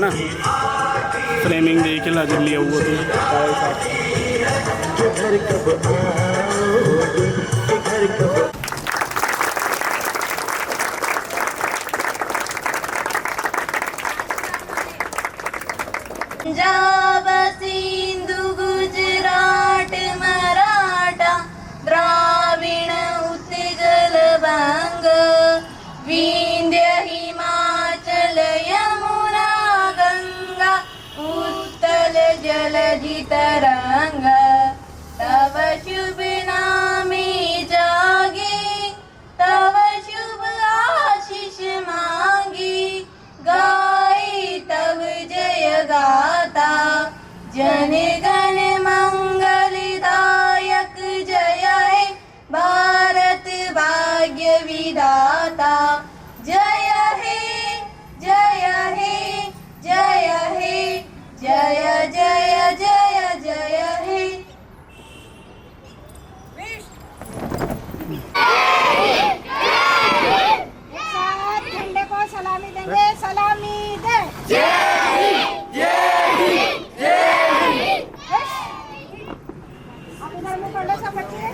ना फ्रेमिंग देखील अजून येऊ पंजाब सिंधु गुजरात मराठा द्राविण उत्कल बंग विंध्य हिमाचल यमुना गंगा उत्कल जलधि तरंग तव शुभ नामे जागे तव शुभ आशीष मांगी गाए तव जय गाता जन गण मंगलदायक जय हे भारत भाग्य विधाता जय हे जय हे जय हे जय जय जय जय हे। झंडे को सलामी देंगे, सलामी दे। आप इधर में पढ़ लो सब बच्चे।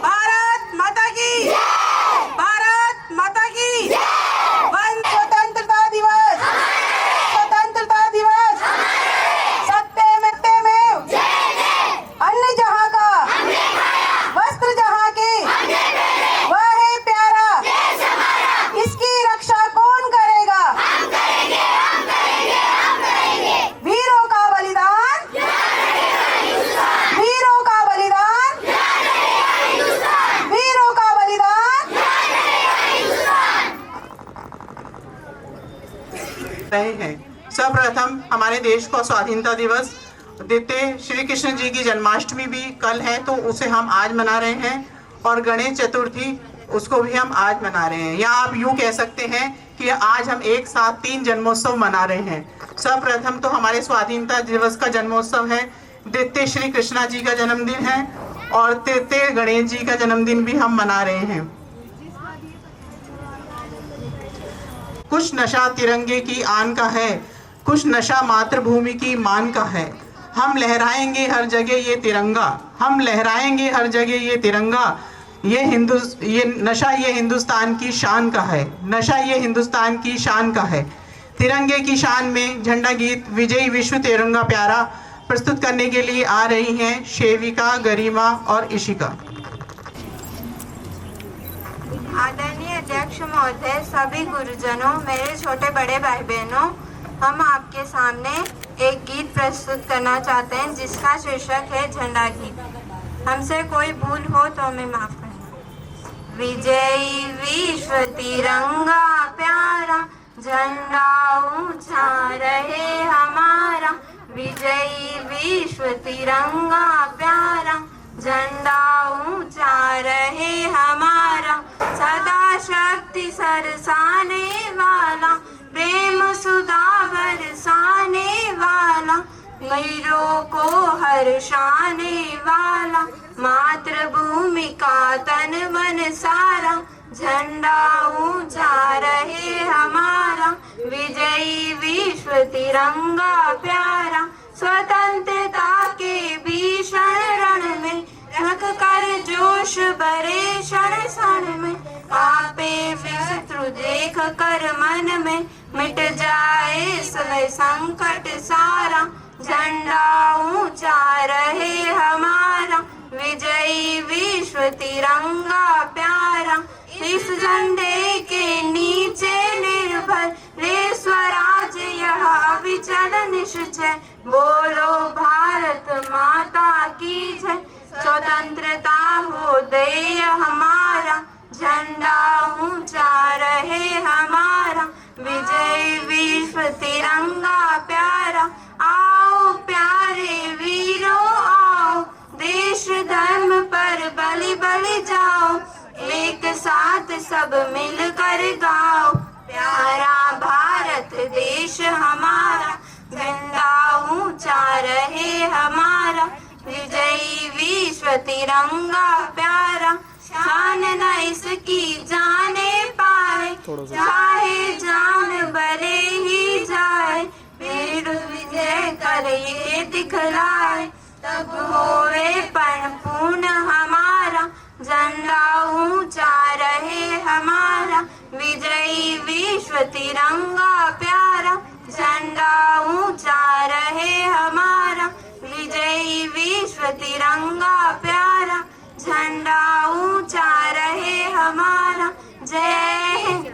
भारत माता की भारत माता की स्वतंत्रता दिवस स्वतंत्रता दिवस सत्यमेव अन्न जहाँ का वस्त्र जहाँ के वह है प्यारा इसकी रक्षा कौन करेगा वीरों का बलिदान वीरों का बलिदान वीरों का बलिदान रहे हैं। सर्वप्रथम हमारे देश को स्वाधीनता दिवस देते श्री कृष्ण जी की जन्माष्टमी भी कल है तो उसे हम आज मना रहे हैं और गणेश चतुर्थी उसको भी हम आज मना रहे हैं। या आप यूँ कह सकते हैं कि आज हम एक साथ 3 जन्मोत्सव मना रहे हैं। सर्वप्रथम तो हमारे स्वाधीनता दिवस का जन्मोत्सव है, द्वितीय श्री कृष्णा जी का जन्मदिन है और तृतीय गणेश जी का जन्मदिन भी हम मना रहे हैं। कुछ नशा तिरंगे की आन का है, कुछ नशा मातृभूमि की मान का है। हम लहराएंगे हर जगह ये तिरंगा, हम लहराएंगे हर जगह ये तिरंगा। ये नशा ये हिंदुस्तान की शान का है, नशा ये हिंदुस्तान की शान का है। तिरंगे की शान में झंडा गीत विजयी विश्व तिरंगा प्यारा प्रस्तुत करने के लिए आ रही हैं शेविका, गरिमा और इशिका। आदरणीय अध्यक्ष महोदय, सभी गुरुजनों, मेरे छोटे बड़े भाई बहनों, हम आपके सामने एक गीत प्रस्तुत करना चाहते हैं जिसका शीर्षक है झंडा गीत। हमसे कोई भूल हो तो हमें माफ करना। विजयी विश्व तिरंगा प्यारा झंडा ऊंचा रहे हमारा, विजयी विश्व तिरंगा प्यारा झंडा ऊंचा रहे हमारा। सदा शक्ति सरसाने वाला, प्रेम सुधा बरसाने वाला, वीरों को हर्षाने वाला, मातृभूमि का तन मन सारा झंडा ऊंचा रहे हमारा। विजयी विश्व तिरंगा प्यारा स्वतंत्रता के भीषण रण में रख कर जोश भरे क्षण क्षण में, आपे शत्रु देख कर मन में मिट जाए समय संकट सारा। झंडा ऊंचा रहे हमारा, विजयी विश्व तिरंगा प्यारा। इस झंडे के नीचे निर्भर रे स्वराज यह अविचल निश्चय, बोलो भारत माता की जय। स्वतंत्रता हो देय हमारा, झंडा ऊंचा रहे हमारा, विजय विश्व तिरंगा प्यारा। आओ प्यारे वीरों आओ, देश धर्म पर बलि बलि जाओ, एक साथ सब मिलकर गाओ, प्यारा भारत देश हमारा, झंडा ऊंचा रहे हमारा, विजयी विश्व तिरंगा प्यारा। शान न इसकी जाने पाए, थोड़ा सा चाहे जान भले ही जाए, वीर विजय कर ये दिखलाए, तब होवे परिपूर्ण हमारा, झंडा ऊंचा रहे हमारा, विजयी विश्व तिरंगा प्यारा, झंडा ऊंचा रहे हमारा, विजयी विश्व तिरंगा प्यारा, झंडा ऊंचा रहे हमारा। जय हिंद।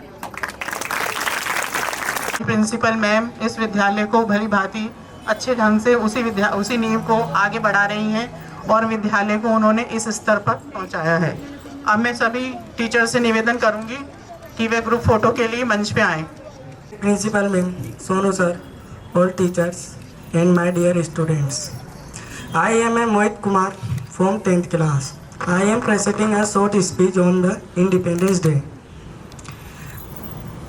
प्रिंसिपल मैम इस विद्यालय को भली भांति अच्छे ढंग से उसी नींव को आगे बढ़ा रही हैं और विद्यालय को उन्होंने इस स्तर पर पहुंचाया है। अब मैं सभी टीचर से निवेदन करूंगी कि वे ग्रुप फोटो के लिए मंच पे आएं। Principal ma'am, Sonu sir, all teachers and my dear students. I am a Mohit Kumar from 10th class. I am presenting a short speech on the Independence Day.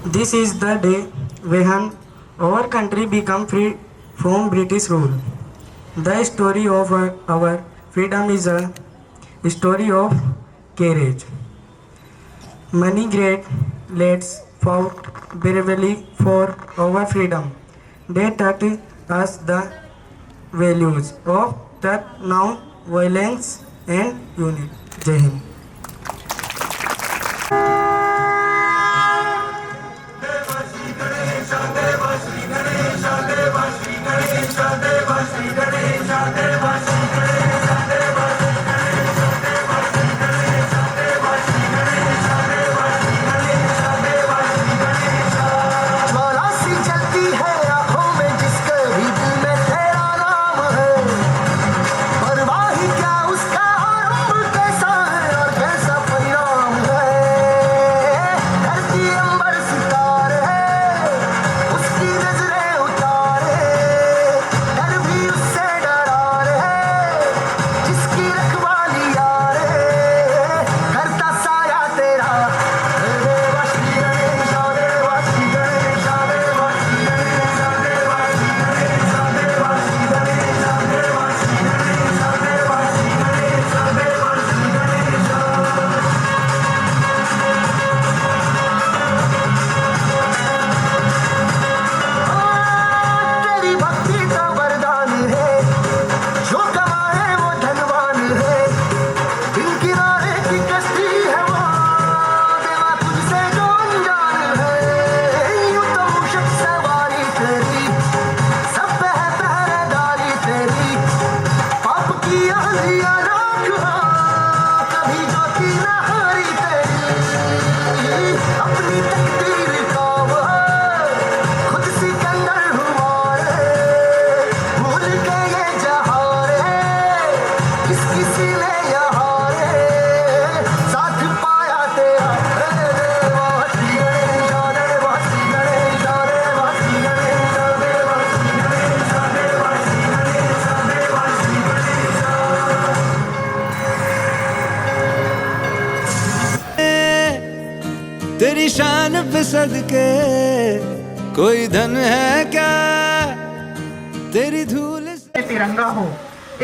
This is the day when our country became free from British rule. The story of our freedom is a story of courage. Many great lads fought bravely for our freedom. They taught us the values of non-violence and unity. Jai Hind. तेरी शान पे सदके कोई धन है क्या, तेरी धूल से तिरंगा हो।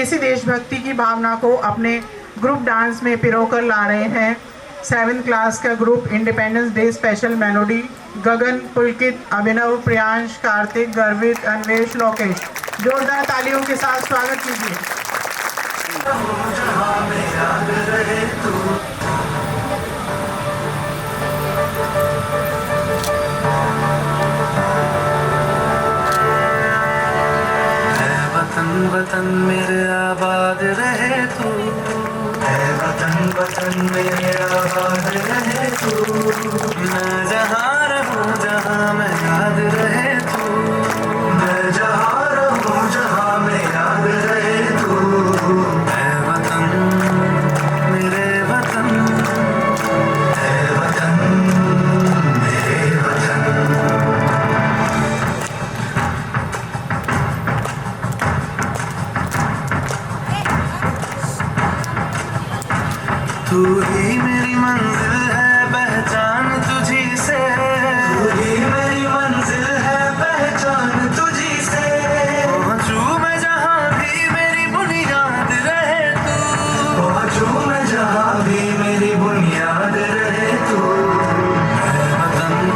इसी देशभक्ति की भावना को अपने ग्रुप डांस में पिरोकर ला रहे हैं 7th क्लास का group independence day special melody. Gagan, Pulkit, Abhinav, Priyansh, Kartik, Garvit, Anvesh, Lokesh. जोरदार तालियों के साथ स्वागत कीजिए। वतन मेरे आबाद रहे तू, है वतन वतन मेरे आबाद रहे तू, मैं जहाँ रहूँ जहाँ मैं याद रहे तू, मैं जहाँ रहूँ जहाँ मैं याद रहे तू, है वतन मेरे वतन, है वतन मेरे वतन। तू ही मेरी मंजिल है, पहचान तुझी से, तू ही मेरी मंजिल है, पहचान तुझी से, पहुँचूं मैं जहाँ भी मेरी बुनियाद रहे तू, पहुँचूं मैं जहाँ भी मेरी बुनियाद रहे तू, है वतन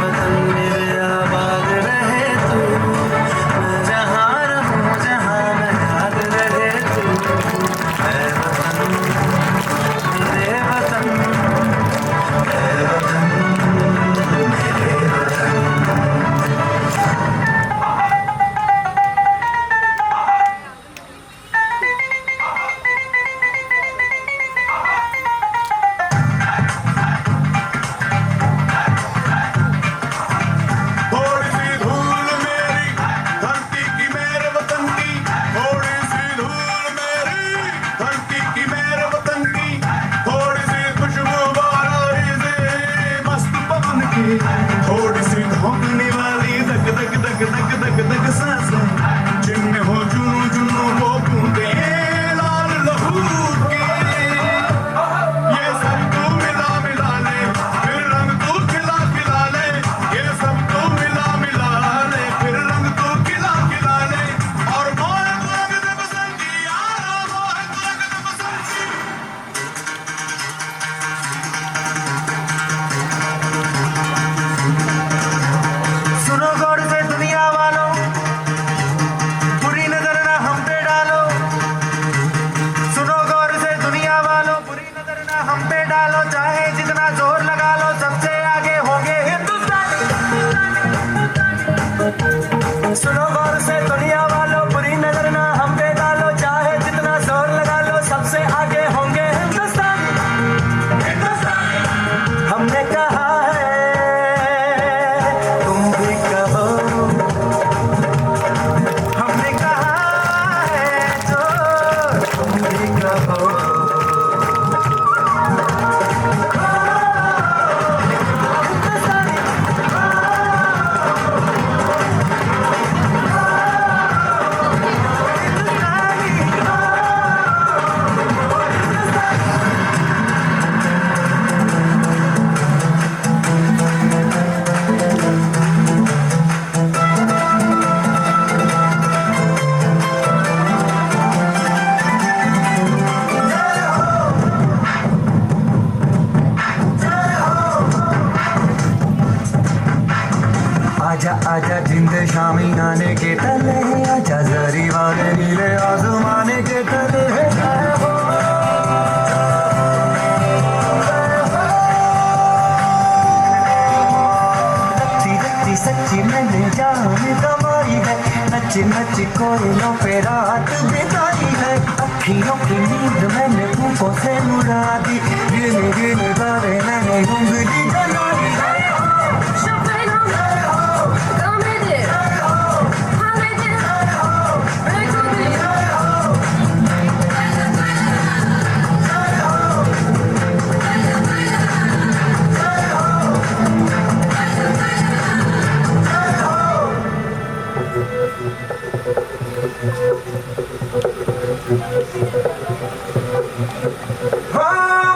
नच नच कोयलों पे रात बिताई है, अखियों की नींद मैंने भूखों से उड़ा दी, गिन गिन तारे मैंने उंगली जलाई है।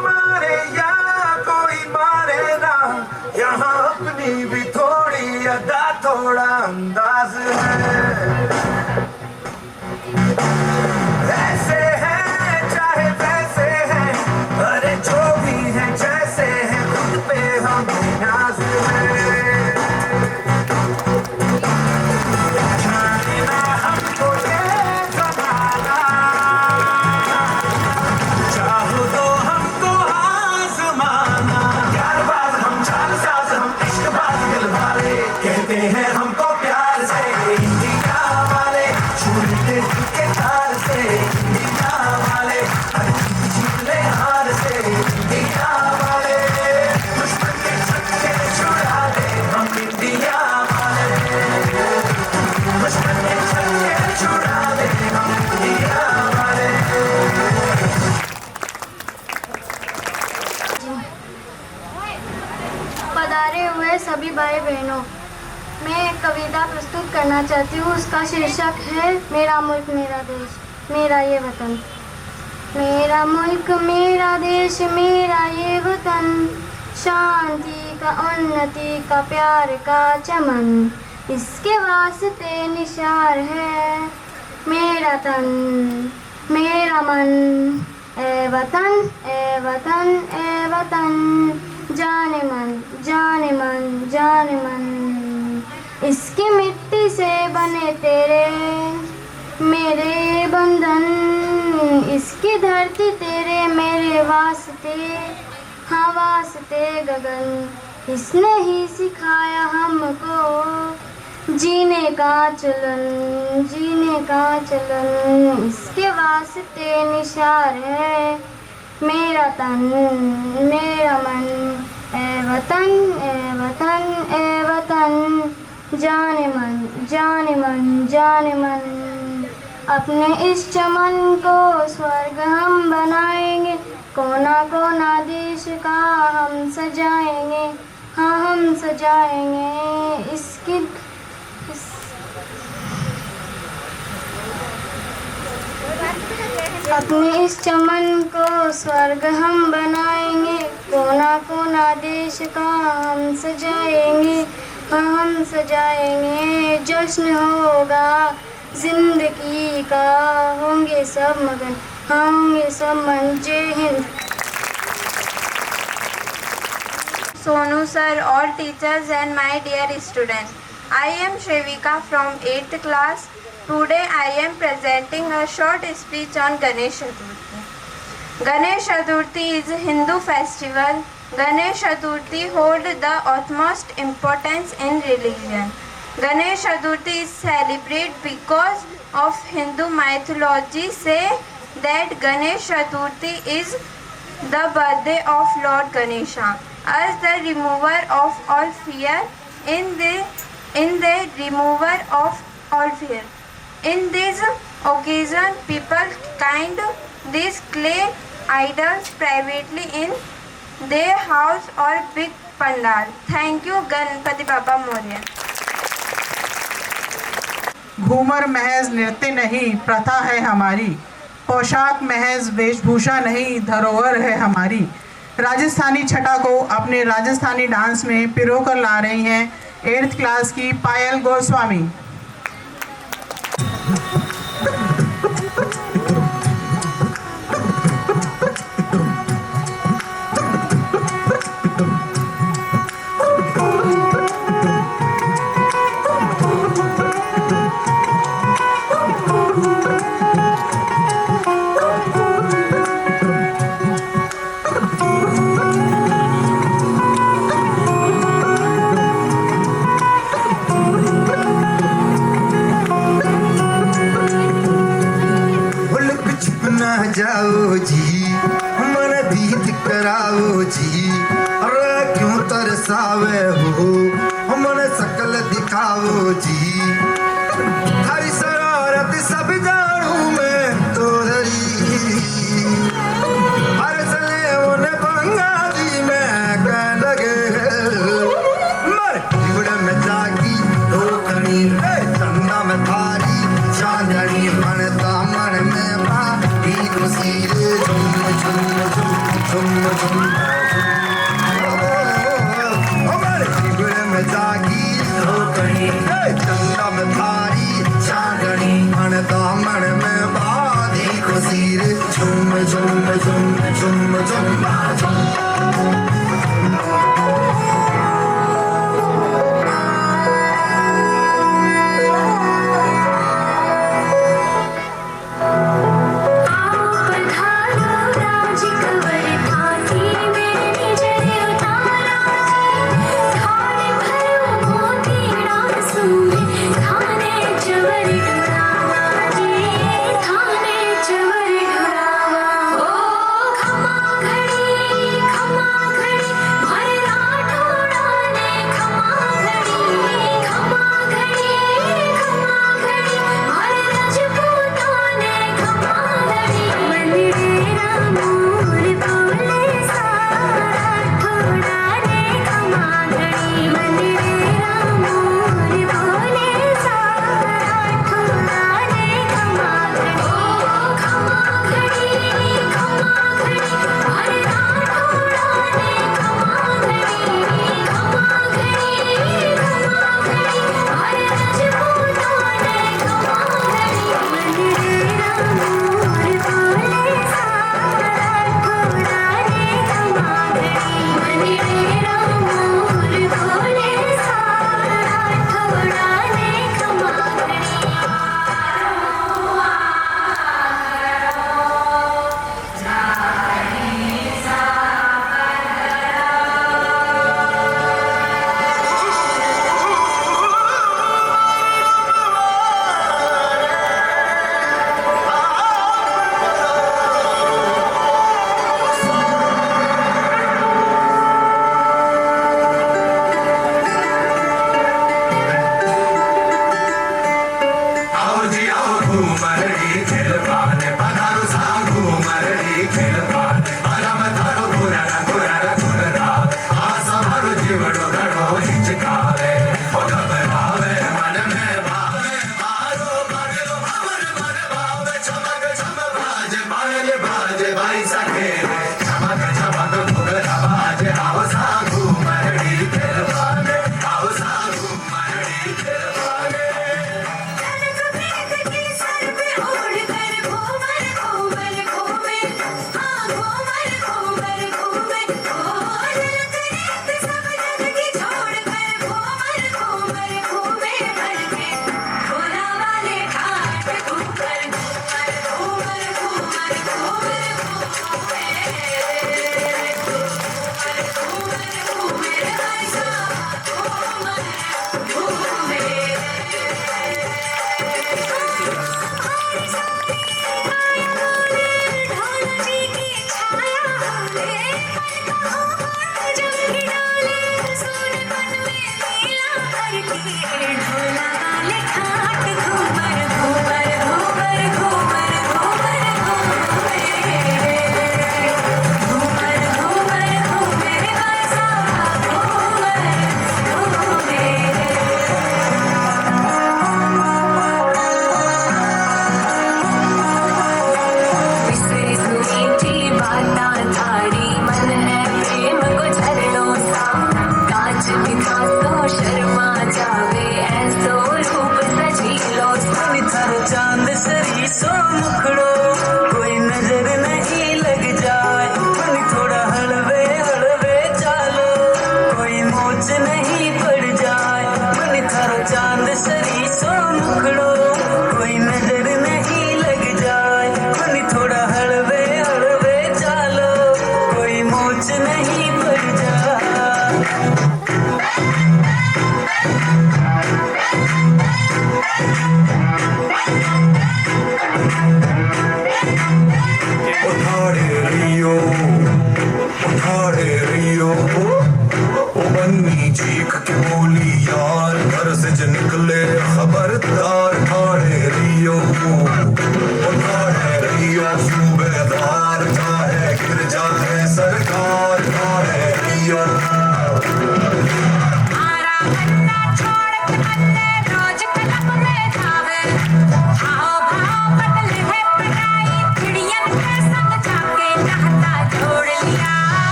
मारे या कोई मारे ना, यहाँ अपनी भी थोड़ी अदा थोड़ा अंदाज है। ऐसे हैं चाहे वैसे हैं, अरे जो भी हैं जैसे हैं, खुद पे हम नाज है। जाने ना हमको ये ज़माना, चाहो तो हमको आज़माना। यारबाज़ हम, चालसाज़ हम, इश्क़बाज़ दिलवाले, कहते हैं हमको प्यार से इंडिया वाले, छूटते दिल के तार से इंडिया वाले, हर चीज़ जीत ले हार से इंडिया वाले, दुश्मन के छक्के छुड़ा दे हम इंडिया वाले, दुश्मन के छक्के छुड़ा दे हम इंडिया वाले। पधारे हुए सभी भाई बहनों, मैं एक कविता प्रस्तुत करना चाहती हूँ। उसका शीर्षक है मेरा मुल्क मेरा देश मेरा ये वतन। मेरा मुल्क मेरा देश मेरा ये वतन, शांति का उन्नति का प्यार का चमन, इसके वास्ते निशार है मेरा तन मेरा मन। ए वतन ए वतन ए वतन, जाने मन जाने मन जाने मन, इसकी मिट्टी से बने तेरे मेरे बंधन, इसकी धरती तेरे मेरे वास्ते, हाँ वास्ते गगन, इसने ही सिखाया हमको जीने का चलन जीने का चलन, इसके वास्ते निशार है मेरा तन मेरा मन। ए वतन ए वतन ए वतन, जाने मन जाने मन जाने मन, अपने इस चमन को स्वर्ग हम बनाएंगे, कोना कोना देश का हम सजाएंगे, हाँ हम सजाएंगे इसकी अपने इस चमन को स्वर्ग हम बनाएंगे, कोना कोना देश का हम सजाएंगे, हाँ हम सजाएंगे। जश्न होगा जिंदगी का, होंगे सब मगन, हाँ होंगे सब मन। जय Hind. Sonu sir, all teachers and my dear students, I am Shrivika from 8th class. Today I am presenting a short speech on Ganesh Chaturthi. Ganesh Chaturthi is a Hindu festival. Ganesh Chaturthi holds the utmost importance in religion. Ganesh Chaturthi is celebrated because of Hindu mythology say that Ganesh Chaturthi is the birthday of Lord Ganesha as the remover of all fear. In the remover of all fear. In this occasion, people kind these clay idols privately in their house or big pandal. Thank you, Ganpati Baba Moria. Ghoomar महज नृत्य नहीं प्रथा है हमारी, पोशाक महज वेशभूषा नहीं धरोहर है हमारी। राजस्थानी छटा को अपने राजस्थानी डांस में पिरोकर ला रही हैं 8th क्लास की पायल गोस्वामी। चुप ना जाओ जी, मन बीत कराओ जी। अरे क्यों तरसावे हो, मन सकल दिखाओ जी। हरी शरारत सब जानू मैं तो हरी, हर सले उन्हें पंगा दी मैं कह लगे। मर जीवड़ में जागी धोखनी, चंदा में थारी चांदनी, मन दामन में बाती खुशी रे। झुम झुम झुम झुम झुम, मर जीवड़ में जागी धोखनी, चंदा में थारी चांदनी, मन दामन में बाती खुशी रे। झुम झुम झुम झुम झुम।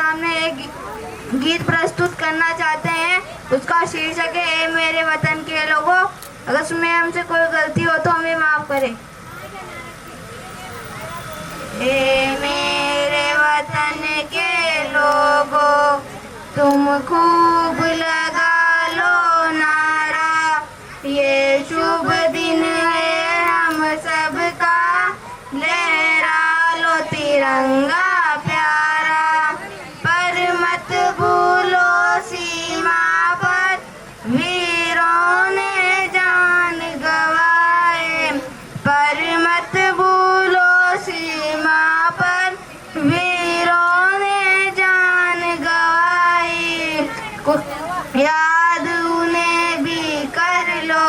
सामने एक गीत प्रस्तुत करना चाहते हैं। उसका शीर्षक है ए मेरे वतन के लोगों। अगर उसमें हमसे कोई गलती हो तो हमें माफ करें। ए मेरे वतन के लोगों, तुम खूब लगा लो नारा, ये शुभ दिन है हम सबका, लहरा लो तिरंगा प्यारा। पर मत भूलो सीमा पर वीरों ने जान गवाए, पर मत भूलो सीमा पर वीरों ने जान गवाई। याद उन्हें भी कर लो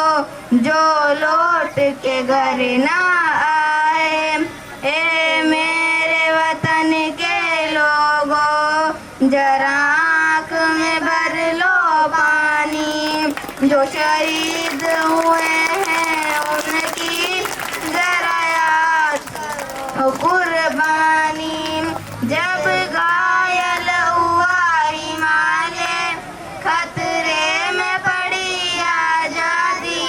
जो लौट के घर ना आए। ए मेरे वतन के लोगों, जरा आँख में भर लो पानी, जो शहीद हुए हैं उनकी जरा याद करो कुर्बानी। जब घायल हुआ हिमालय, खतरे में पड़ी आजादी,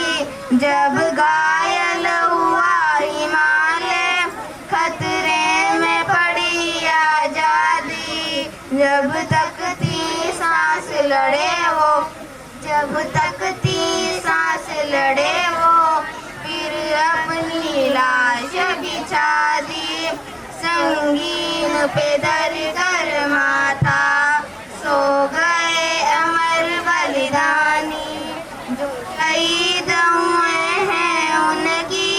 जब घायल हुआ हिमालय, खतरे में पड़ी आजादी। जब तक थी सांस लड़े वो, जब तक थी सांस लड़े वो, फिर अपनी लाश बिछा दी, संगीन पे धर कर माथा, सो गए अमर बलिदानी। जो शहीद हुए हैं उनकी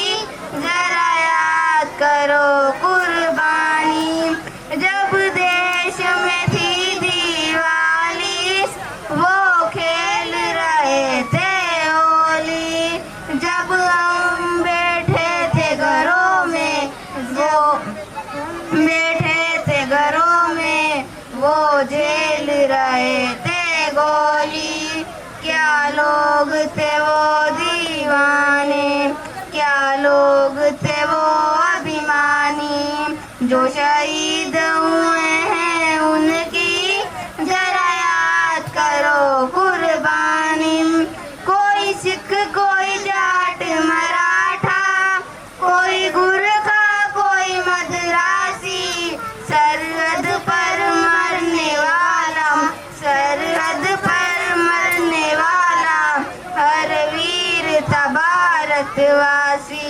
जरा याद करो कुर्बानी। जब देश में थी दिवाली, वो खेल रहे थे होली, जब हम बैठे थे घरों में, वो बैठे थे घरों में, वो झेल रहे थे गोली। क्या लोग थे वो दीवाने, क्या लोग थे वो अभिमानी, जो शहीद हुए हैं उनकी जरा याद करो कुर्बानी। कोई सिख, कोई जाट मराठा, कोई गुरखा, कोई मद्रासी, सरहद पर मरने वाला, सरहद पर मरने वाला हर वीर था भारतवासी।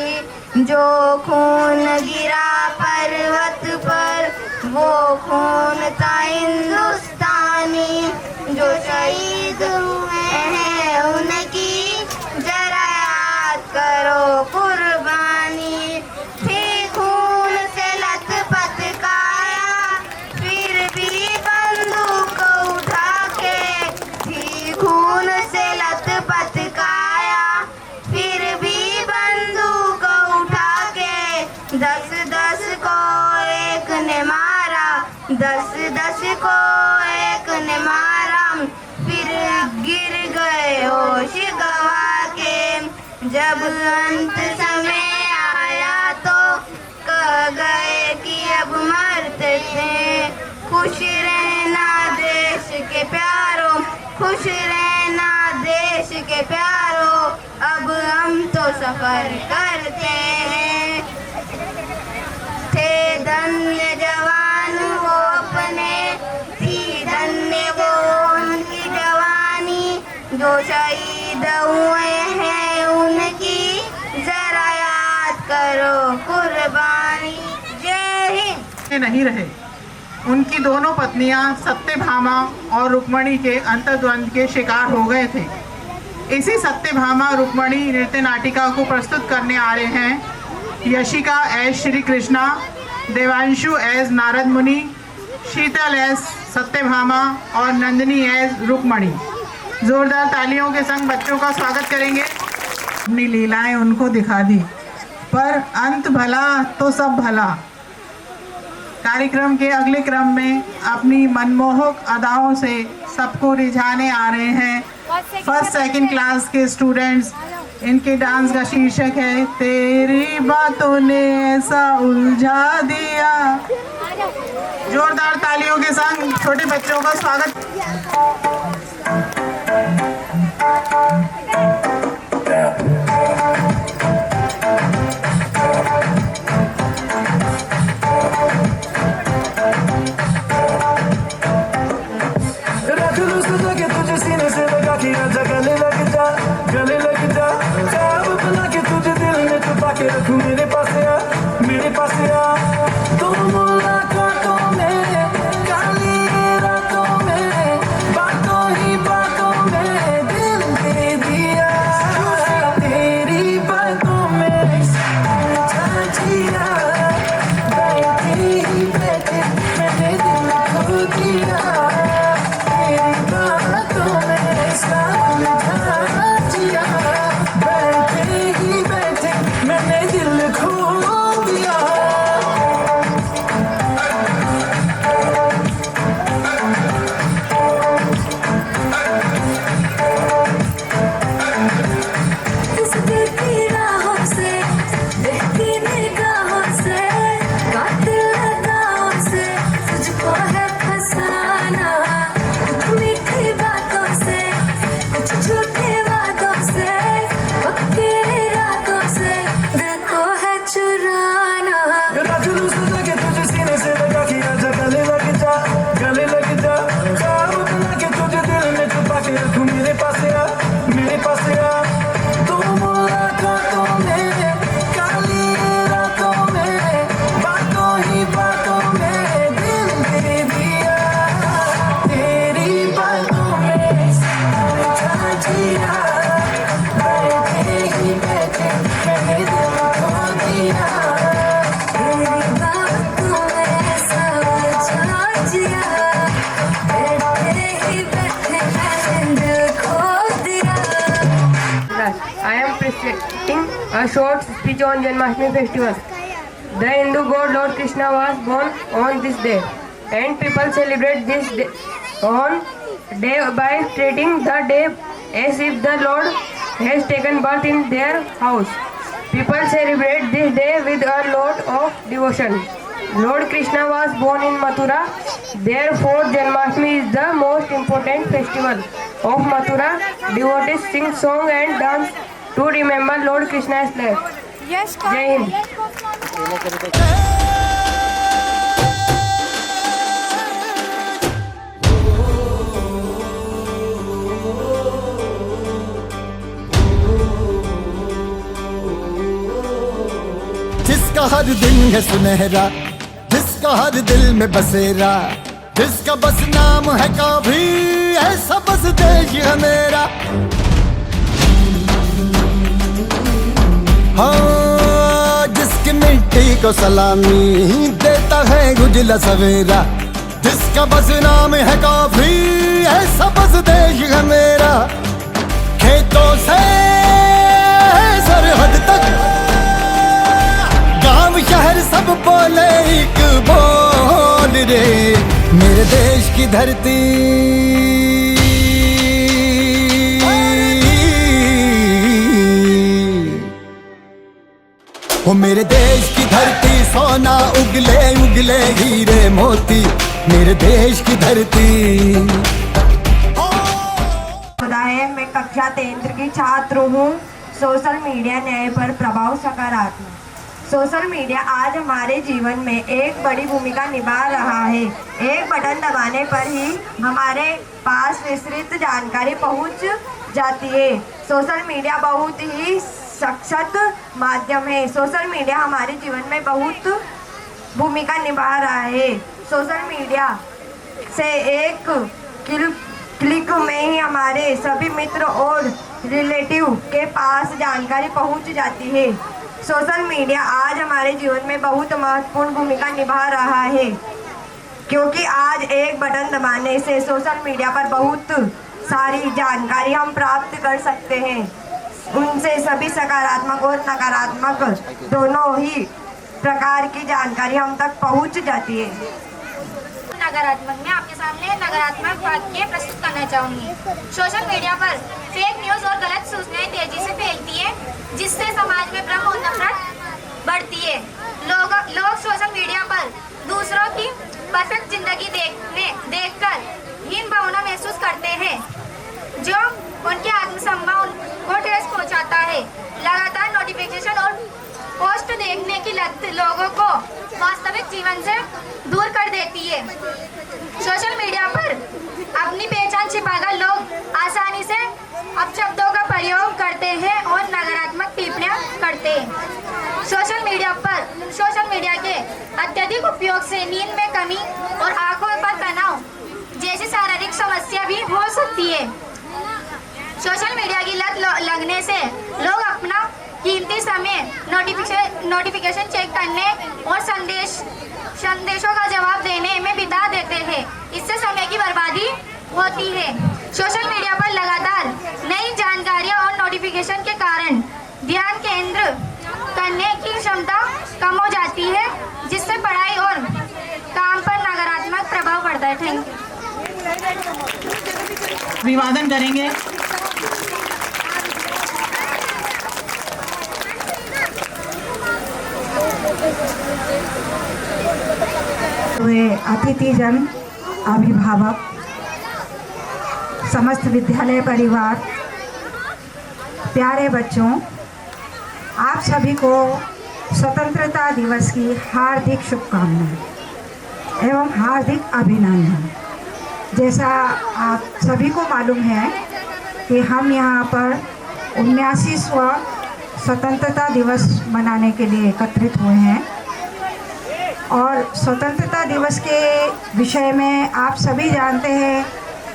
जो खून गिरा पर्वत पर, वो खून था हिंदुस्तानी, जो शहीद हुए हैं उनकी जरा याद करो कुर्बानी। थी खून से लथपथ काया, फिर भी बंदूक उठा के, थी खून से लथपथ काया, फिर भी बंदूक उठा के, 10-10 को एक ने मारा, 10-10 को एक ने मारा, फिर गिर गए होश गवा के। जब अंत समय आया तो कह गए कि अब मरते थे। खुश रहना देश के प्यारों, खुश रहना देश के प्यारों, अब हम तो सफर करते हैं। थे धन्य जवान वो अपने, थी धन्य वो उनकी जवानी, जो शहीद हुए हैं उनकी जरा याद करो कुर्बानी। जय हिंद। नहीं रहे। उनकी दोनों पत्नियां सत्यभामा और रुक्मणी के अंतर्द्वंद के शिकार हो गए थे। इसी सत्यभामा रुक्मणी नृत्य नाटिका को प्रस्तुत करने आ रहे हैं यशिका एज श्री कृष्णा, देवांशु एज नारद मुनि, शीतल एज सत्यभामा और नंदिनी एज रुक्मणी। जोरदार तालियों के संग बच्चों का स्वागत करेंगे। अपनी लीलाएं उनको दिखा दी, पर अंत भला तो सब भला। कार्यक्रम के अगले क्रम में अपनी मनमोहक अदाओं से सबको रिझाने आ रहे हैं फर्स्ट सेकंड क्लास के स्टूडेंट्स। इनके डांस का शीर्षक है तेरी बातों ने ऐसा उलझा दिया, जोरदार तालियों के संग छोटे बच्चों का स्वागत। रख लूं सजा के तुझे सीने से लगा के आजा गले लग जा चाव बना के तुझे दिल में छुपा के रखूं मेरे पास आ तुम मुलाकातों में काली रातों में बातों ही बातों में दिल दे दिया तेरी बातों में समझा जिया बैठे ही बैठे मैंने दिल खो दिया तेरी बातों में समझा जिया बैठे ही बैठे मैंने दिल खो दिया। इस दिल की राहों से बहती निगाहों से कातिल अदाओं से तुझको है फसाना कुछ मीठी बातों से कुछ झूठे वादों से पक्के इरादों से दिल को है चुराना। रख लूं सजा के तुझे सीने से लगा के आजा गले लग जा चाव बना के तुझे दिल में छुपा के रखूं मेरे पास आ तुम मुलाकातों में काली रातों में बातों ही बातों में दिल दे दिया तेरी बातों में समझा जिया बैठे ही बैठे मैंने दिल खो दिया। तेरी बातों में समझा जिया बैठे ही बैठे मैंने दिल खो दिया। I am presenting a short speech on Janmashtami festival. The Hindu god Lord Krishna was born on this day, and people celebrate this day by treating the day as if the Lord has taken birth in their house. People celebrate this day with a lot of devotion. Lord Krishna was born in Mathura, therefore Janmashtami is the most important festival of Mathura. Devotees sing song and dance to remember Lord Krishna's life. Jai Hind. जिसका हर दिन है सुनहरा जिसका हर दिल में बसेरा जिसका बस नाम है काफी ऐसा बस देश है मेरा। हाँ जिसकी मिट्टी को सलामी देता है गुजला सवेरा जिसका बस नाम है काफी ऐसा बस देश है मेरा। खेतों से सरहद तक गांव शहर सब बोले एक बोल रे मेरे देश की धरती वो मेरे देश की धरती सोना उगले उगले हीरे मोती मेरे देश की धरती। खुदा है मैं कक्षा 3 की छात्र हूँ। सोशल मीडिया न्याय पर प्रभाव सकारात्मक। सोशल मीडिया आज हमारे जीवन में एक बड़ी भूमिका निभा रहा है। एक बटन दबाने पर ही हमारे पास विस्तृत जानकारी पहुंच जाती है। सोशल मीडिया बहुत ही सशक्त माध्यम है। सोशल मीडिया हमारे जीवन में बहुत भूमिका निभा रहा है। सोशल मीडिया से एक क्लिक में ही हमारे सभी मित्र और रिलेटिव के पास जानकारी पहुंच जाती है। सोशल मीडिया आज हमारे जीवन में बहुत महत्वपूर्ण भूमिका निभा रहा है क्योंकि आज एक बटन दबाने से सोशल मीडिया पर बहुत सारी जानकारी हम प्राप्त कर सकते हैं। उनसे सभी सकारात्मक और नकारात्मक दोनों ही प्रकार की जानकारी हम तक पहुंच जाती है। नकारात्मक मैं आपके सामने नकारात्मक वाक्य प्रस्तुत करना चाहूँगी। सोशल मीडिया पर फेक न्यूज़ और गलत सूचनाएं तेजी से फैलती है जिससे समाज में भ्रम और नफरत बढ़ती है। लोग सोशल मीडिया पर दूसरों की परफेक्ट जिंदगी देखकर हीन भावना महसूस करते हैं, जो उनके आत्मसम्मान को ठेस पहुंचाता है। लगातार नोटिफिकेशन और पोस्ट देखने की लत लोगों को वास्तविक जीवन से दूर कर देती है। सोशल मीडिया पर अपनी पहचान छिपाकर लोग आसानी से अपशब्दों का प्रयोग करते हैं और नकारात्मक टिप्पणियां करते हैं। सोशल मीडिया के अत्यधिक उपयोग से नींद में कमी और आंखों पर तनाव जैसी शारीरिक समस्या भी हो सकती है। सोशल मीडिया की लत लगने से लोग अपना कीमती समय नोटिफिकेशन चेक करने और संदेशों का जवाब देने में बिता देते हैं। इससे समय की बर्बादी होती है। सोशल मीडिया पर लगातार नई जानकारियां और नोटिफिकेशन के कारण ध्यान केंद्र करने की क्षमता कम हो जाती है, जिससे पढ़ाई और काम पर नकारात्मक प्रभाव पड़ता है। Thank you. अभिवादन करेंगे। वे अतिथिजन, अभिभावक, समस्त विद्यालय परिवार, प्यारे बच्चों, आप सभी को स्वतंत्रता दिवस की हार्दिक शुभकामनाएं एवं हार्दिक अभिनंदन। जैसा आप सभी को मालूम है कि हम यहाँ पर 79वां स्वतंत्रता दिवस मनाने के लिए एकत्रित हुए हैं और स्वतंत्रता दिवस के विषय में आप सभी जानते हैं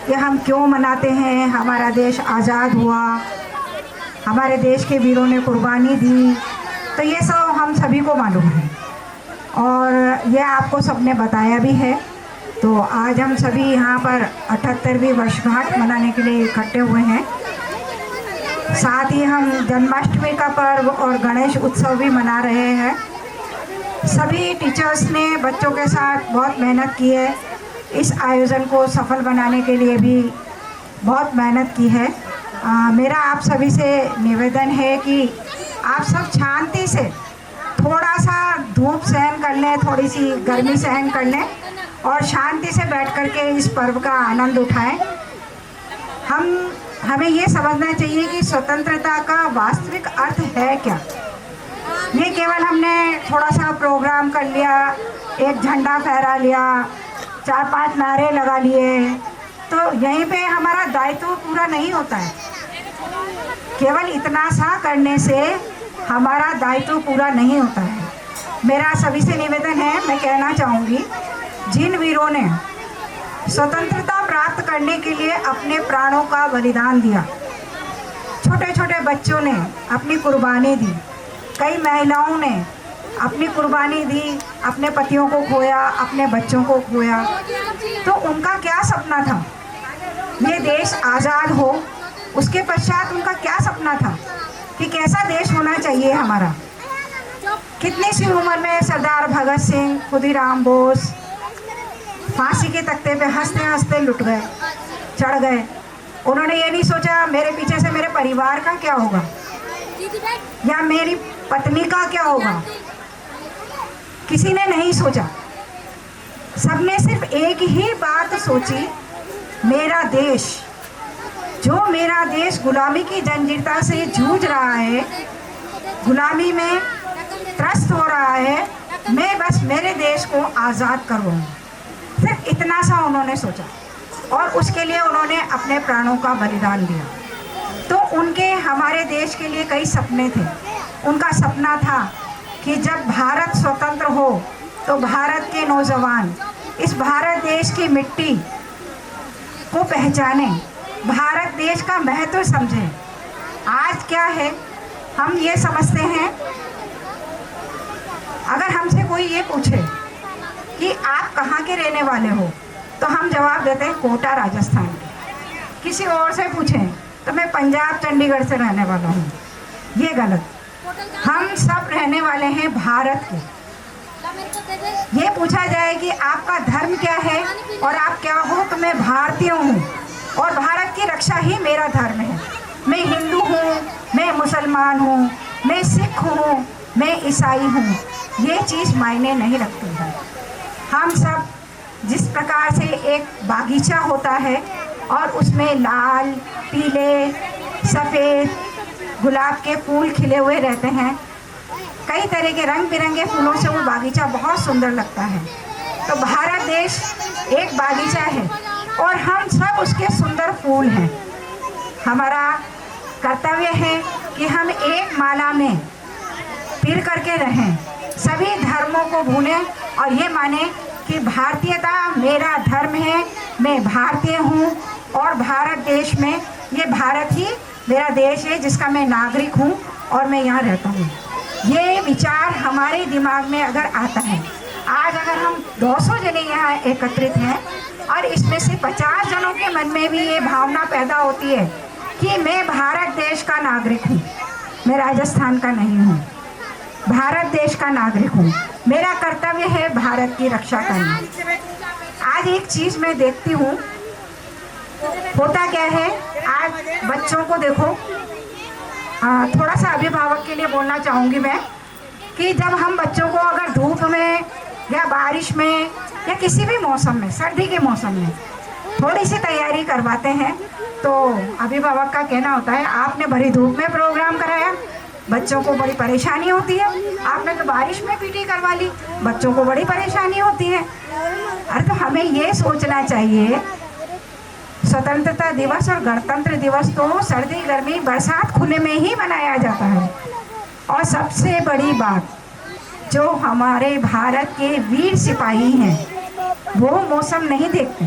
कि हम क्यों मनाते हैं। हमारा देश आज़ाद हुआ, हमारे देश के वीरों ने कुर्बानी दी, तो ये सब हम सभी को मालूम है और ये आपको सबने बताया भी है। तो आज हम सभी यहाँ पर 78वीं वर्षगांठ मनाने के लिए इकट्ठे हुए हैं। साथ ही हम जन्माष्टमी का पर्व और गणेश उत्सव भी मना रहे हैं। सभी टीचर्स ने बच्चों के साथ बहुत मेहनत की है। इस आयोजन को सफल बनाने के लिए भी बहुत मेहनत की है। मेरा आप सभी से निवेदन है कि आप सब शांति से थोड़ा सा धूप सहन कर लें, थोड़ी सी गर्मी सहन कर लें और शांति से बैठ कर के इस पर्व का आनंद उठाएं। हमें ये समझना चाहिए कि स्वतंत्रता का वास्तविक अर्थ है क्या। ये केवल हमने थोड़ा सा प्रोग्राम कर लिया, एक झंडा फहरा लिया, 4-5 नारे लगा लिए, तो यहीं पे हमारा दायित्व पूरा नहीं होता है। केवल इतना सा करने से हमारा दायित्व पूरा नहीं होता है। मेरा सभी से निवेदन है, मैं कहना चाहूँगी, जिन वीरों ने स्वतंत्रता प्राप्त करने के लिए अपने प्राणों का बलिदान दिया, छोटे छोटे बच्चों ने अपनी कुर्बानी दी, कई महिलाओं ने अपनी कुर्बानी दी, अपने पतियों को खोया, अपने बच्चों को खोया, तो उनका क्या सपना था, ये देश आज़ाद हो। उसके पश्चात उनका क्या सपना था कि कैसा देश होना चाहिए हमारा। कितनी सी उम्र में सरदार भगत सिंह, खुदीराम बोस फांसी के तख्ते पे हंसते हंसते लुट गए, चढ़ गए। उन्होंने ये नहीं सोचा मेरे पीछे से मेरे परिवार का क्या होगा या मेरी पत्नी का क्या होगा, किसी ने नहीं सोचा। सबने सिर्फ एक ही बात सोची, मेरा देश, जो मेरा देश गुलामी की जंजीरता से जूझ रहा है, गुलामी में त्रस्त हो रहा है, मैं बस मेरे देश को आज़ाद करवाऊँ। सिर्फ इतना सा उन्होंने सोचा और उसके लिए उन्होंने अपने प्राणों का बलिदान दिया। तो उनके हमारे देश के लिए कई सपने थे। उनका सपना था कि जब भारत स्वतंत्र हो तो भारत के नौजवान इस भारत देश की मिट्टी को पहचाने, भारत देश का महत्व समझें। आज क्या है, हम ये समझते हैं, अगर हमसे कोई ये पूछे कि आप कहाँ के रहने वाले हो, तो हम जवाब देते हैं कोटा राजस्थान के। किसी और से पूछें तो मैं पंजाब चंडीगढ़ से रहने वाला हूँ, ये गलत। हम सब रहने वाले हैं भारत के। ये पूछा जाए कि आपका धर्म क्या है और आप क्या हो, तो मैं भारतीय हूँ और भारत की रक्षा ही मेरा धर्म है। मैं हिंदू हूँ, मैं मुसलमान हूँ, मैं सिख हूँ, मैं ईसाई हूँ, ये चीज़ मायने नहीं रखती है। हम सब जिस प्रकार से एक बागीचा होता है और उसमें लाल, पीले, सफ़ेद, गुलाब के फूल खिले हुए रहते हैं, कई तरह के रंग बिरंगे फूलों से वो बागीचा बहुत सुंदर लगता है। तो भारत देश एक बागीचा है और हम सब उसके सुंदर फूल हैं। हमारा कर्तव्य है कि हम एक माला में पिर करके रहें, सभी धर्मों को भूलें और ये माने कि भारतीयता मेरा धर्म है, मैं भारतीय हूँ और भारत देश में ये भारत ही मेरा देश है जिसका मैं नागरिक हूँ और मैं यहाँ रहता हूँ। ये विचार हमारे दिमाग में अगर आता है, आज अगर हम 200 जने यहाँ एकत्रित हैं और इसमें से 50 जनों के मन में भी ये भावना पैदा होती है कि मैं भारत देश का नागरिक हूँ, मैं राजस्थान का नहीं हूँ, भारत देश का नागरिक हूँ, मेरा कर्तव्य है भारत की रक्षा करना। आज एक चीज़ मैं देखती हूँ, होता क्या है, आज बच्चों को देखो, थोड़ा सा अभिभावक के लिए बोलना चाहूँगी मैं कि जब हम बच्चों को अगर धूप में या बारिश में या किसी भी मौसम में, सर्दी के मौसम में थोड़ी सी तैयारी करवाते हैं तो अभिभावक का कहना होता है आपने भरी धूप में प्रोग्राम कराया, बच्चों को बड़ी परेशानी होती है, आपने तो बारिश में पीटी करवा ली, बच्चों को बड़ी परेशानी होती है। अरे तो हमें ये सोचना चाहिए, स्वतंत्रता दिवस और गणतंत्र दिवस तो सर्दी, गर्मी, बरसात खुले में ही मनाया जाता है। और सबसे बड़ी बात, जो हमारे भारत के वीर सिपाही हैं वो मौसम नहीं देखते,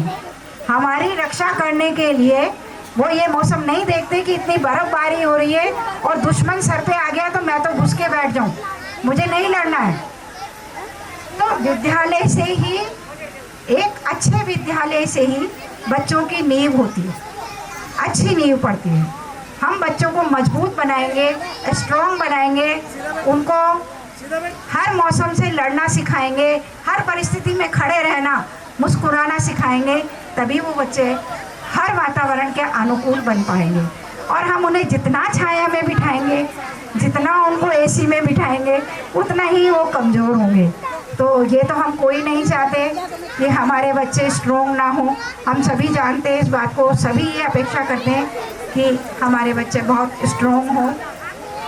हमारी रक्षा करने के लिए वो ये मौसम नहीं देखते कि इतनी बर्फबारी हो रही है और दुश्मन सर पे आ गया तो मैं तो घुस के बैठ जाऊं, मुझे नहीं लड़ना है। तो विद्यालय से ही, एक अच्छे विद्यालय से ही बच्चों की नींव होती है, अच्छी नींव पड़ती है। हम बच्चों को मजबूत बनाएंगे, स्ट्रॉन्ग बनाएंगे, उनको हर मौसम से लड़ना सिखाएंगे, हर परिस्थिति में खड़े रहना, मुस्कुराना सिखाएंगे, तभी वो बच्चे हर वातावरण के अनुकूल बन पाएंगे। और हम उन्हें जितना छाया में बिठाएंगे, जितना उनको एसी में बिठाएंगे, उतना ही वो कमज़ोर होंगे। तो ये तो हम कोई नहीं चाहते कि हमारे बच्चे स्ट्रॉन्ग ना हों, हम सभी जानते हैं इस बात को, सभी ये अपेक्षा करते हैं कि हमारे बच्चे बहुत स्ट्रॉन्ग हों।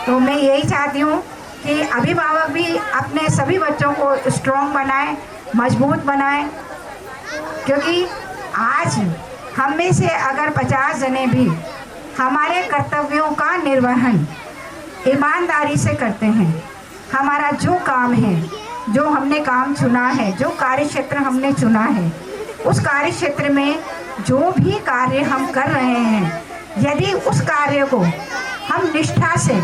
तो मैं यही चाहती हूँ कि अभिभावक भी अपने सभी बच्चों को स्ट्रॉन्ग बनाएं, मजबूत बनाएं, क्योंकि आज हम में से अगर 50 जने भी हमारे कर्तव्यों का निर्वहन ईमानदारी से करते हैं, हमारा जो काम है, जो हमने काम चुना है, जो कार्य क्षेत्र हमने चुना है, उस कार्य क्षेत्र में जो भी कार्य हम कर रहे हैं, यदि उस कार्य को हम निष्ठा से,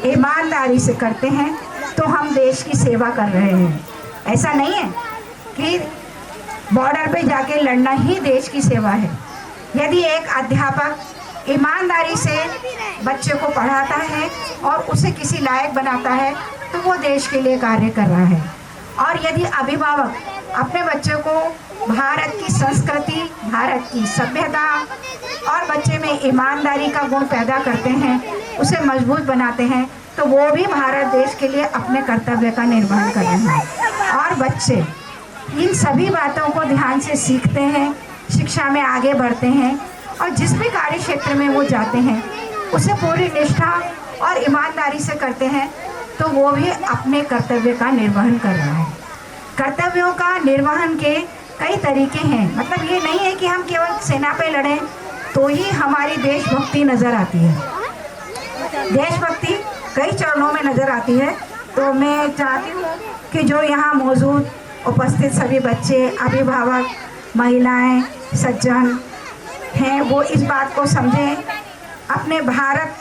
ईमानदारी से करते हैं तो हम देश की सेवा कर रहे हैं। ऐसा नहीं है कि बॉर्डर पे जाके लड़ना ही देश की सेवा है। यदि एक अध्यापक ईमानदारी से बच्चे को पढ़ाता है और उसे किसी लायक बनाता है तो वो देश के लिए कार्य कर रहा है। और यदि अभिभावक अपने बच्चों को भारत की संस्कृति, भारत की सभ्यता और बच्चे में ईमानदारी का गुण पैदा करते हैं, उसे मजबूत बनाते हैं, तो वो भी भारत देश के लिए अपने कर्तव्य का निर्वहन कर रहे हैं। और बच्चे इन सभी बातों को ध्यान से सीखते हैं, शिक्षा में आगे बढ़ते हैं और जिस भी कार्य क्षेत्र में वो जाते हैं उसे पूरी निष्ठा और ईमानदारी से करते हैं, तो वो भी अपने कर्तव्य का निर्वहन कर रहा है। कर्तव्यों का निर्वहन के कई तरीके हैं, मतलब ये नहीं है कि हम केवल सेना पे लड़ें तो ही हमारी देशभक्ति नज़र आती है। देशभक्ति कई चरणों में नज़र आती है। तो मैं चाहती हूँ कि जो यहाँ मौजूद उपस्थित सभी बच्चे, अभिभावक, महिलाएं, सज्जन हैं, वो इस बात को समझें। अपने भारत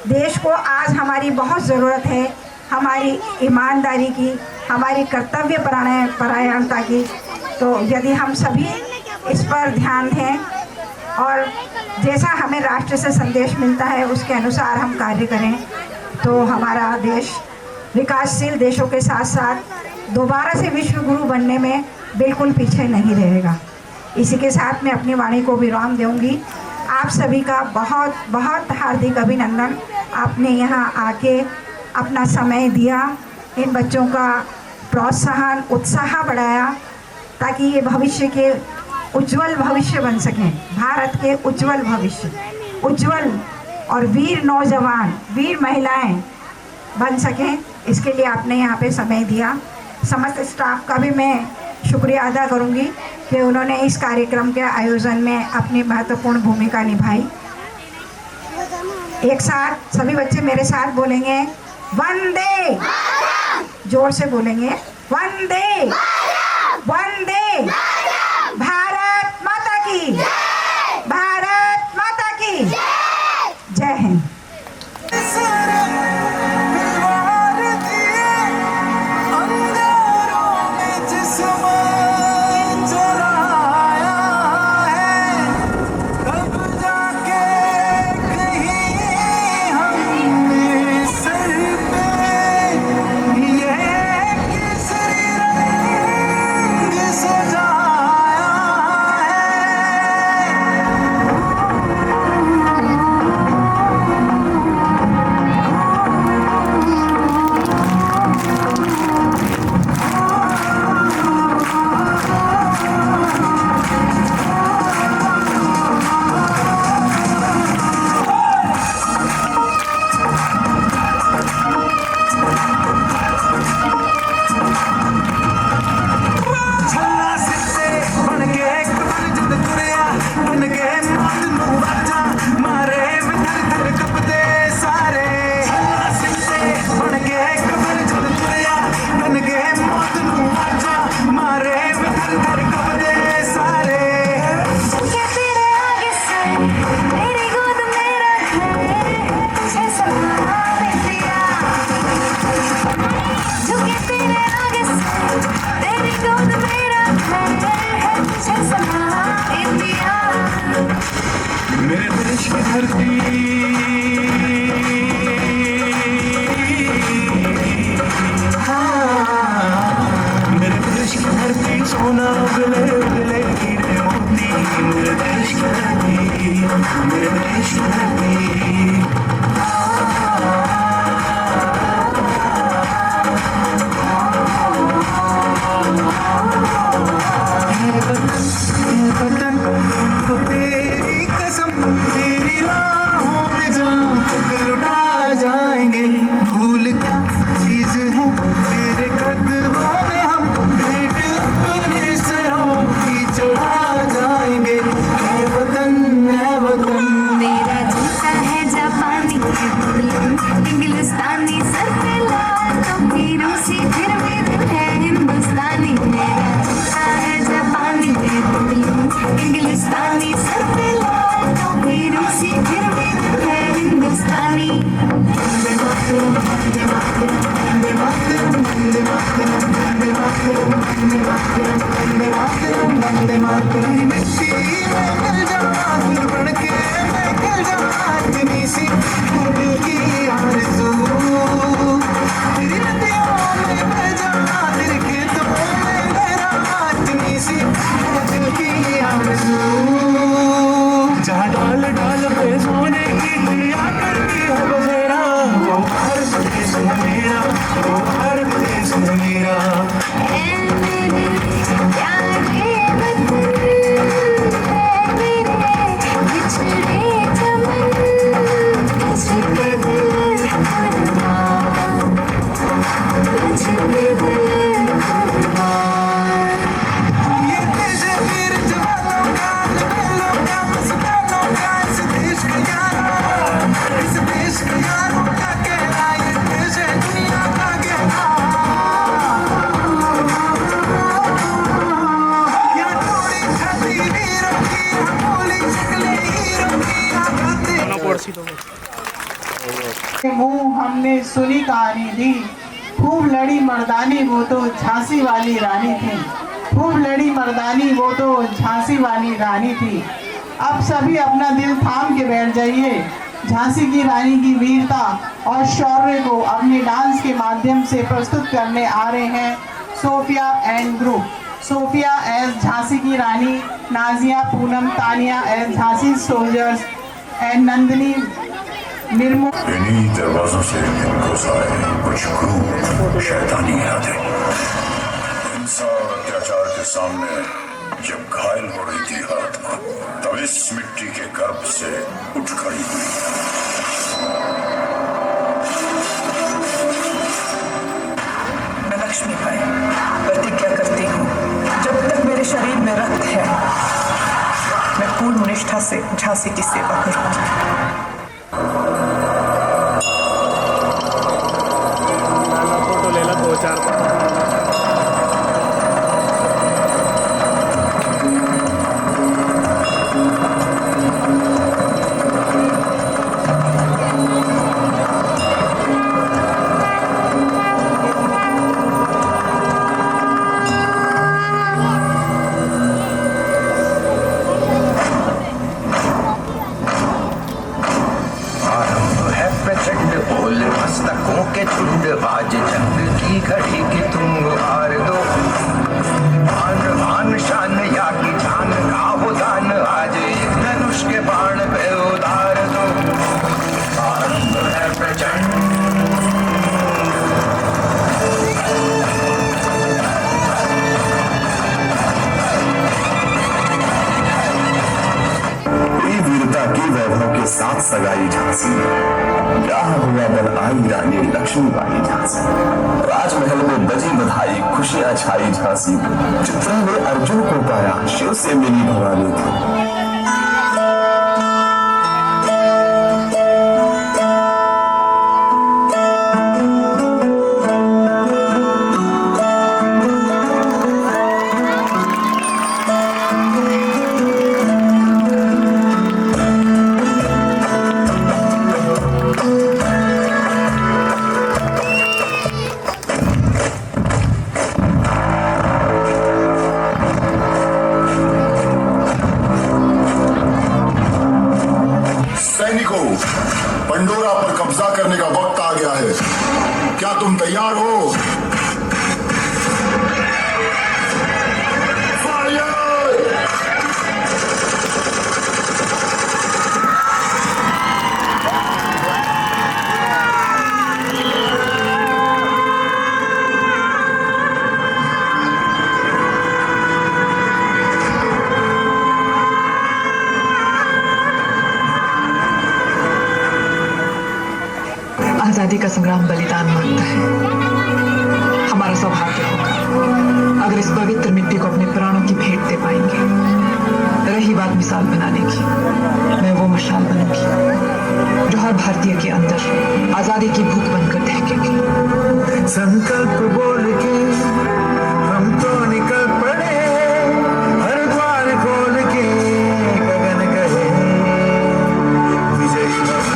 देश को आज हमारी बहुत ज़रूरत है, हमारी ईमानदारी की, हमारी कर्तव्य परायणता की। तो यदि हम सभी इस पर ध्यान दें और जैसा हमें राष्ट्र से संदेश मिलता है उसके अनुसार हम कार्य करें, तो हमारा देश विकासशील देशों के साथ साथ दोबारा से विश्व गुरु बनने में बिल्कुल पीछे नहीं रहेगा। इसी के साथ मैं अपनी वाणी को विराम दूंगी। आप सभी का बहुत बहुत हार्दिक अभिनंदन। आपने यहाँ आके अपना समय दिया, इन बच्चों का प्रोत्साहन, उत्साह बढ़ाया। ताकि ये भविष्य के उज्जवल भविष्य बन सकें, भारत के उज्जवल भविष्य, उज्जवल और वीर नौजवान, वीर महिलाएं बन सकें। इसके लिए आपने यहाँ पे समय दिया। समस्त स्टाफ का भी मैं शुक्रिया अदा करूँगी कि उन्होंने इस कार्यक्रम के आयोजन में अपनी महत्वपूर्ण भूमिका निभाई। एक साथ सभी बच्चे मेरे साथ बोलेंगे वंदे, जोर से बोलेंगे वंदे, वंदे, भारत माता की, भारत माता की जय हिंद। मुंह हमने सुनी कहानी दी, खूब लड़ी मर्दानी वो तो झांसी वाली रानी थी, खूब लड़ी मर्दानी वो तो झांसी वाली रानी थी। अब सभी अपना दिल थाम के बैठ जाइए। झांसी की रानी की वीरता और शौर्य को अपने डांस के माध्यम से प्रस्तुत करने आ रहे हैं Sophia and group. Sophia as Jhansi की रानी, Nazia Poonam Tania as Jhansi soldiers and Nandini Nirmo. इन्हीं दरवाजों से घुस आए कुछ क्रूर शैतानी यादें। इंसान अत्याचार के सामने जब घायल हो रही थी आत्मा, तब इस मिट्टी के गर्भ से उठ खड़ी हुई। मैं लक्ष्मी बाई प्रतिज्ञा करती हूँ, जब तक मेरे शरीर में रक्त है मैं पूर्ण निष्ठा से झांसी की सेवा करूँगी। फोटो ले ला 2-4 मस्तकों के झुंड आज जंग की घड़ी की तुम हार दो। मान मान शान या की जान का हो दान, आज एक धनुष के बाण पे उतार दो। आरंभ है प्रचंड वीरता की वैभव के साथ सगाई झांसी, ब्याह हुआ बल आई रानी लक्ष्मीबाई झांसी। राजमहल में बजी बधाई, खुशियां छाई झांसी। चित्रा ने अर्जुन को पाया, शिव से मिली भवानी थी। सैनिकों, पंडोरा पर कब्जा करने का वक्त आ गया है। क्या तुम तैयार हो? आजादी का संग्राम बलिदान मांगता है। हमारा सौभाग्य होगा अगर इस पवित्र मिट्टी को अपने प्राणों की भेंट दे पाएंगे। रही बात मिसाल बनाने की, मैं वो मशाल बनूंगी जो हर भारतीय के अंदर आजादी की भूख बनकर दहकेगी। संकल्प बोल के हम तो निकल पड़े, हर द्वार खोल के गगन कहे विजयी भव।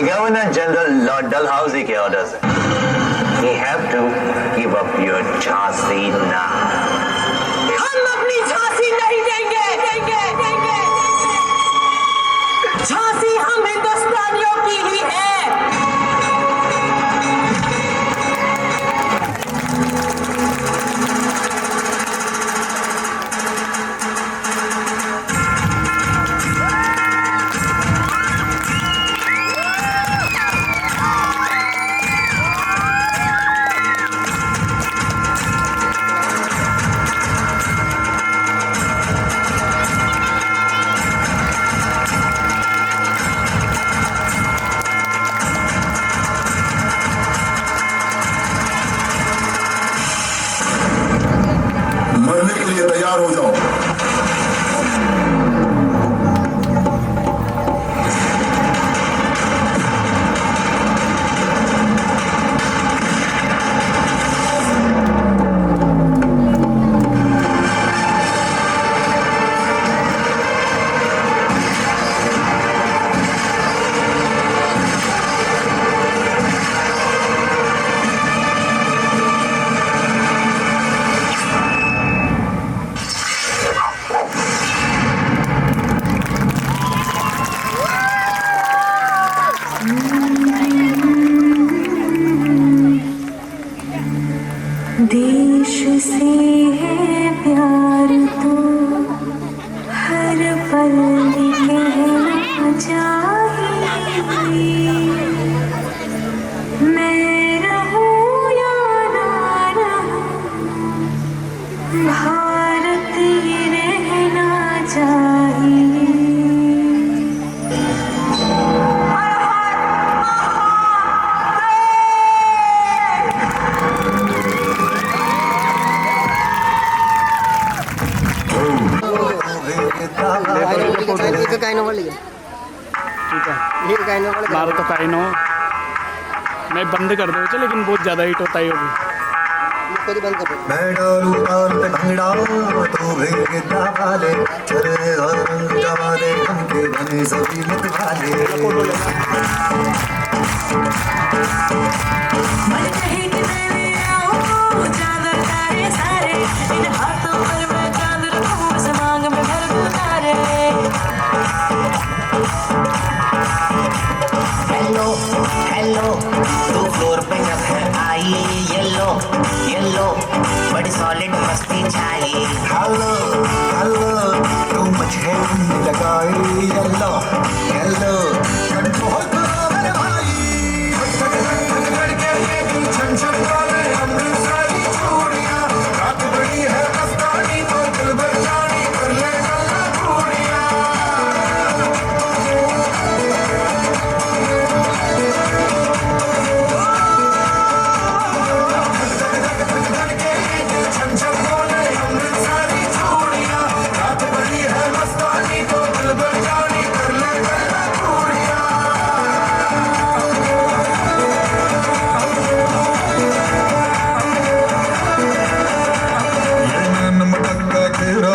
Governor General Lord Dalhousie के orders हैं. We have to give up your Jhansi now. हम अपनी झांसी नहीं देंगे। झांसी हम हिंदुस्तानियों की ही है। हर पल कहना चाहिए, मैं रहूं या ना रहूं, भारत ही रहना चाहिए। मारो तो काई नो मैं बंद कर दो लेकिन बहुत ज़्यादा हिट होता ही होगी। मैं डालू ताल पे भंगड़ा तो भेंगता वाले चले और रंग जमा दे के बने सभी मित वाले। मन कहे कि मैं ले आऊं चादर तारे सारे, इन हाथों पर मैं चांद रखूं, इस मांग में भर दूं तारे। हेलो हेलो तू फ्लोर पे जब है आई, येलो येलो बड़ी सॉलिड मस्ती छाई। हेलो हेलो तू मुझे लगाई, येलो येलो कंट्रोल करो मेरे भाई। छन छन वाले अमृतसरी चूड़ियां, रात बड़ी है मस्तानी तो दिल भर जानी कर ले गल्ला चूड़ियां। छन छन वाले अमृतसरी चूड़ियां, रात बड़ी है मस्तानी तो दिल भर जानी कर ले गल्ला चूड़ियां। मटका तेरा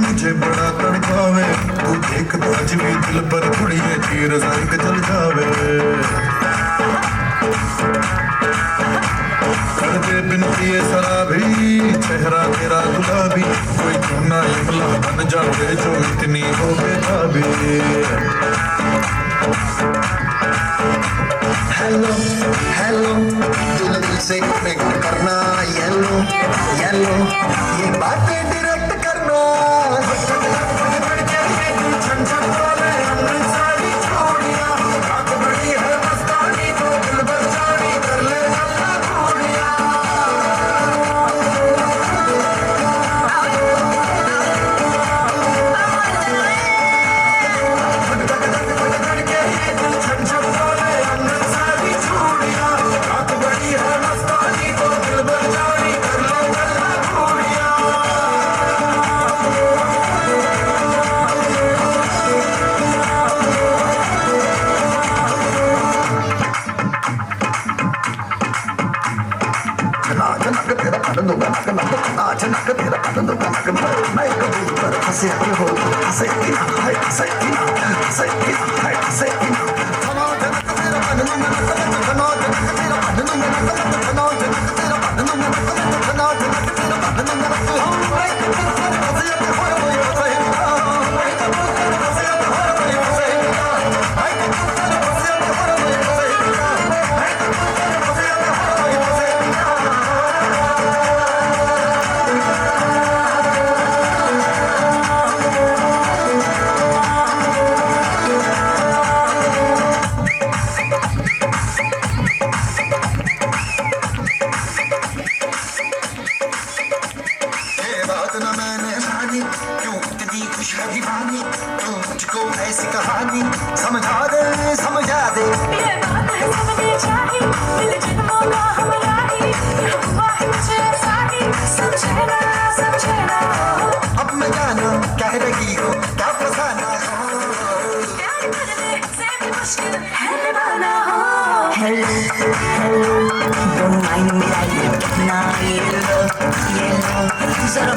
मुझे बड़ा तड़पावे, तू देख आज भी दिल पर थोड़ी चीर संग चल जावे। कर दे बिन पिए शराबी चेहरा तेरा गुलाबी, कोई क्यों ना इमला बन जावे जो इतनी हो बेताबी। हेलो हेलो दिल दिल से कनेक्ट करना, येलो येलो ये बातें डायरेक्ट करना। छन छन वाले अमृतसरी चूड़ियां, रात बड़ी है मस्तानी तो दिल भर जानी कर ले गल्ला चूड़ियां। छन छन वाले अमृतसरी चूड़ियां, रात बड़ी है मस्तानी तो दिल भर जानी कर ले गल्ला चूड़ियां। नाच तेरा आनंद होगा नाच नाच तेरा आनंद होगा नाच मैं कबूतर हंसे हो हंसे की हाय हंसे की हंसे की हाय हंसे की नाच तेरा आनंद नाच तेरा आनंद नाच तेरा आनंद दीवानी तू मुझको ऐसी कहानी समझा दे ये बात है सबकी चाहिए, दिल जन्मों का हमारा ही, हुआ है मुझे ऐसा ही, समझे ना अब मैं जाना कह रही हो क्या फसाना हो, प्यार करने से भी मुश्किल है निभाना हो। Hello hello don't mind me I कितना ये लो जरा